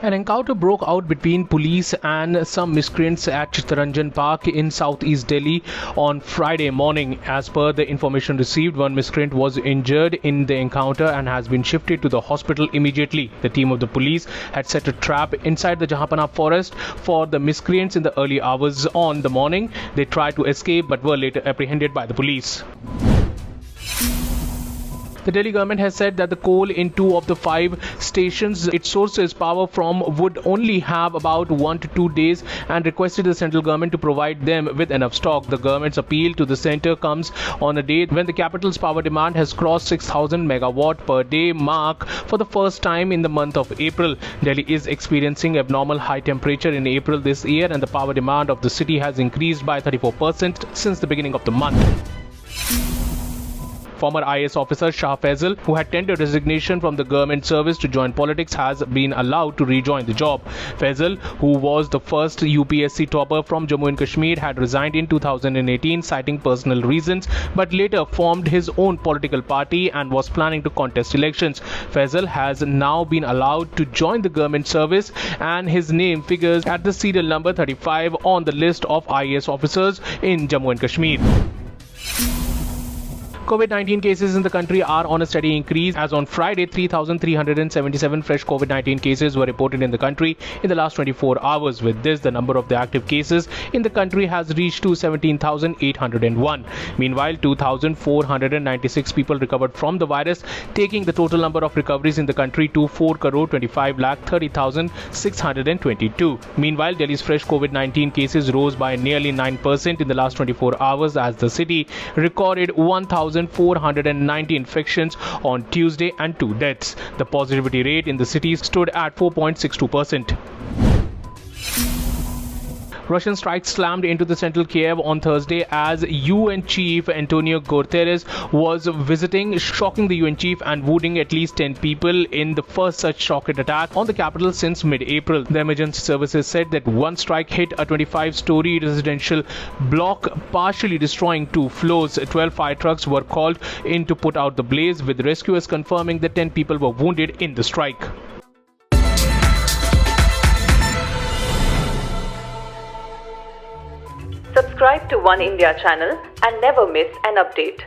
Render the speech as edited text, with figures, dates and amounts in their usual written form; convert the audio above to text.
An encounter broke out between police and some miscreants at Chittaranjan Park in southeast Delhi on Friday morning. As per the information received, one miscreant was injured in the encounter and has been shifted to the hospital immediately. The team of the police had set a trap inside the Jahanpana forest for the miscreants in the early hours on the morning. They tried to escape but were later apprehended by the police. The Delhi government has said that the coal in 2 of the 5 stations it sources power from would only have about 1 to 2 days and requested the central government to provide them with enough stock. The government's appeal to the centre comes on a day when the capital's power demand has crossed 6,000 megawatt per day mark for the first time in the month of April. Delhi is experiencing abnormal high temperature in April this year, and the power demand of the city has increased by 34% since the beginning of the month. Former IAS officer Shah Faisal, who had tendered resignation from the government service to join politics, has been allowed to rejoin the job. Faisal, who was the first UPSC topper from Jammu and Kashmir, had resigned in 2018 citing personal reasons, but later formed his own political party and was planning to contest elections. Faisal has now been allowed to join the government service, and his name figures at the serial number 35 on the list of IAS officers in Jammu and Kashmir. COVID-19 cases in the country are on a steady increase. As on Friday, 3,377 fresh COVID-19 cases were reported in the country in the last 24 hours. With this, the number of the active cases in the country has reached to 17,801. Meanwhile, 2,496 people recovered from the virus, taking the total number of recoveries in the country to 4,25,30,622. Meanwhile, Delhi's fresh COVID-19 cases rose by nearly 9% in the last 24 hours as the city recorded 1,490 infections on Tuesday and 2 deaths. The positivity rate in the city stood at 4.62%. Russian strikes slammed into the central Kiev on Thursday as UN Chief Antonio Guterres was visiting, shocking the UN chief and wounding at least 10 people in the first such rocket attack on the capital since mid-April. The emergency services said that one strike hit a 25-story residential block, partially destroying 2 floors. 12 fire trucks were called in to put out the blaze, with rescuers confirming that 10 people were wounded in the strike. Subscribe to Oneindia channel and never miss an update.